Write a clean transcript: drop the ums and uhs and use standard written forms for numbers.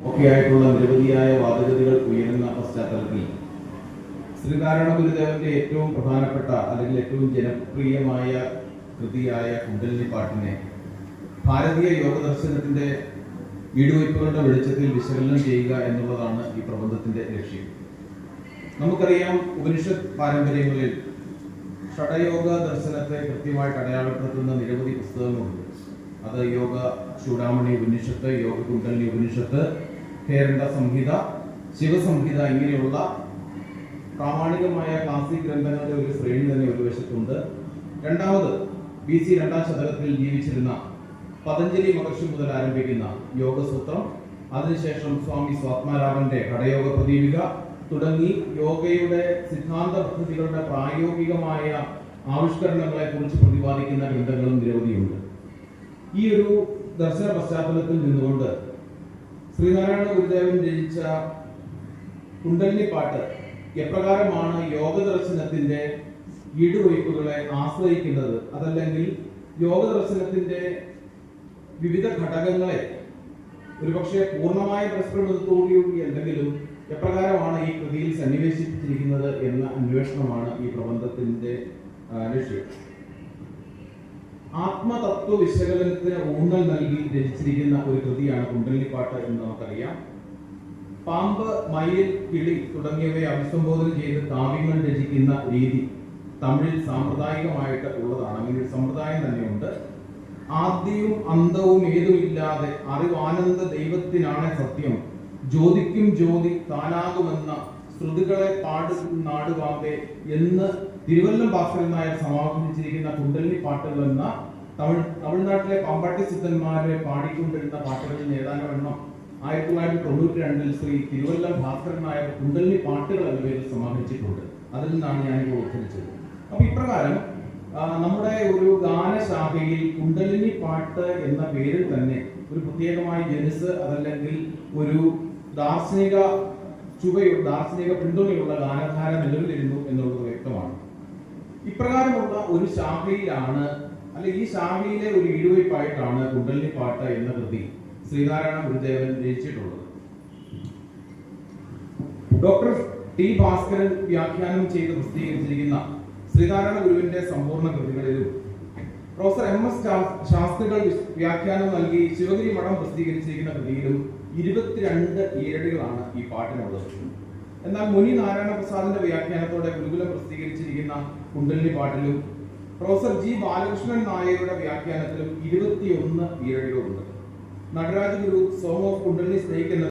ഒക്കെയായിട്ടുള്ള നിരവധിയായ വാദഗതികൾ ഉയരുന്ന പശ്ചാത്തലത്തിൽ ശ്രീനാരായണ ഗുരുദേവന്റെ ഏറ്റവും പ്രധാനപ്പെട്ട അല്ലെങ്കിൽ ഏറ്റവും ജനപ്രിയമായ കൃതിയായ കുണ്ടലിനി പാട്ടിനെ ഭാരതീയ യോഗ ദർശനത്തിന്റെ വീടുവയ്പ്പുകളുടെ വെളിച്ചത്തിൽ വിശകലനം ചെയ്യുക എന്നുള്ളതാണ് ഈ പ്രബന്ധത്തിന്റെ ലക്ഷ്യം. നമുക്കറിയാം, ഉപനിഷത്ത് പാരമ്പര്യങ്ങളിൽ ഷഡയോഗ ദർശനത്തെ കൃത്യമായിട്ട് അടയാളപ്പെടുത്തുന്ന നിരവധി പുസ്തകങ്ങളുണ്ട്. അത് യോഗ ചൂടാമണി ഉപനിഷത്ത്, യോഗ കുണ്ടലിനി ഉപനിഷത്ത്, ഹേരണ്ട സംഹിത, ശിവസംഹിത, ഇങ്ങനെയുള്ള പ്രാമാണികമായ ക്ലാസിക് ഗ്രന്ഥങ്ങളുടെ ഒരു ശ്രേണി തന്നെ ഒരു വശത്തുണ്ട്. രണ്ടാമത് BC 2-ാം ശതകത്തിൽ ജീവിച്ചിരുന്ന പതഞ്ജലി മഹർഷി മുതൽ ആരംഭിക്കുന്ന യോഗസൂത്രം, അതിനുശേഷം സ്വാമി സ്വാത്മാരാമന്റെ ഘടയോഗ പ്രദീപിക തുടങ്ങി യോഗയുടെ സിദ്ധാന്ത പദ്ധതികളുടെ പ്രായോഗികമായ ആവിഷ്കരണങ്ങളെ കുറിച്ച് പ്രതിപാദിക്കുന്ന ഗ്രന്ഥങ്ങളും നിരവധിയുണ്ട്. ഈ ഒരു ദർശന പശ്ചാത്തലത്തിൽ നിന്നുകൊണ്ട് ശ്രീനാരായണ ഗുരുദേവൻ രചിച്ച കുണ്ടലിനി പാട്ട് എപ്രകാരമാണ് യോഗ ദർശനത്തിന്റെ ഈടുവയ്പ്പുകളെ ആശ്രയിക്കുന്നത്, അതല്ലെങ്കിൽ യോഗ ദർശനത്തിന്റെ വിവിധ ഘടകങ്ങളെ ഒരുപക്ഷെ പൂർണ്ണമായ പരസ്പരബന്ധത്തോടുകൂടി എന്തെങ്കിലും എപ്രകാരമാണ് ഈ കൃതിയിൽ സന്നിവേശിപ്പിച്ചിരിക്കുന്നത് എന്ന അന്വേഷണമാണ് ഈ പ്രബന്ധത്തിന്റെ ലക്ഷ്യം. ആത്മതത്വ വിശകലനത്തിന് ഊന്നൽ നൽകി രചിച്ചിരിക്കുന്ന ഒരു കൃതിയാണ് കുണ്ടലിനി പാട്ട് എന്ന് നമുക്കറിയാം. പാമ്പ്, മയിൽ, കിളി തുടങ്ങിയവയെ അഭിസംബോധന ചെയ്ത് കാവ്യങ്ങൾ രചിക്കുന്ന രീതി തമിഴിൽ സാമ്പ്രദായികമായിട്ട് ഉള്ളതാണ്. അങ്ങനെ ഒരു സമ്പ്രദായം തന്നെയുണ്ട്. ആദ്യവും അന്തവും ഏതുമില്ലാതെ അറിവാനന്ദ ദൈവത്തിനാണ് സത്യം, ജ്യോതിക്കും ജ്യോതി താനാകുമെന്ന ശ്രുതികളെ നാടുവാമ്പേ എന്ന് തിരുവല്ലം ഭാസ്കരൻ നായർ സമാപിച്ചിരിക്കുന്ന കുണ്ടലിനി പാട്ടുകൾ എന്ന തമിഴ്നാട്ടിലെ പാമ്പാട്ടി സിദ്ധന്മാരെ പാടിക്കൊണ്ടിരുന്ന പാട്ടുകളിൽ ഏതാനും എണ്ണം 1992 ശ്രീ തിരുവല്ലം ഭാസ്കരൻ നായർ കുണ്ടലിനി പാട്ടുകൾ എന്ന പേരിൽ സമാപിച്ചിട്ടുണ്ട്. അതിൽ നിന്നാണ് ഞാനിപ്പോൾ ഉദ്ധരിച്ചത്. അപ്പൊ ഇപ്രകാരം നമ്മുടെ ഒരു ഗാനശാഖയിൽ കുണ്ടലിനി പാട്ട് എന്ന പേരിൽ തന്നെ ഒരു പ്രത്യേകമായ ജനുസ്, അതല്ലെങ്കിൽ ഒരു ദാർശനിക പിന്തുണയുള്ള ഗാനധാര നിലവിലിരുന്നു എന്നുള്ളത് വ്യക്തമാണ്. ഇപ്രകാരമുള്ള ഒരു ശാഖയിലാണ്, അല്ലെങ്കിൽ ഈ ശാഖയിലെ ഒരു ഈടുവയ്പായിട്ടാണ് കുണ്ടലിനി പാട്ട് എന്ന കൃതി ശ്രീനാരായണ ഗുരുദേവൻ രചിച്ചിട്ടുള്ളത്. Doctor T. ഭാസ്കരൻ വ്യാഖ്യാനം ചെയ്ത് പ്രസിദ്ധീകരിച്ചിരിക്കുന്ന ശ്രീനാരായണ ഗുരുവിന്റെ സമ്പൂർണ്ണ കൃതികളിലും പ്രൊഫസർ MS ശാസ്ത്രികൾ വ്യാഖ്യാനം നൽകി ശിവഗിരി മഠം പ്രസിദ്ധീകരിച്ചിരിക്കുന്ന കൃതിയിലും 22 ഈരടികളാണ് ഈ പാട്ടിനുള്ളത്. എന്നാൽ മുനി നാരായണ പ്രസാദിന്റെ വ്യാഖ്യാനത്തോടെ ഗുരുകുലം പ്രസിദ്ധീകരിച്ചിരിക്കുന്ന കുണ്ടലിനി പാട്ടിലും പ്രൊഫസർ G. ബാലകൃഷ്ണൻ നായരുടെ വ്യാഖ്യാനത്തിലും 21 ഈരടികളുണ്ട്. Nataraja Guru song of kundalini snake എന്ന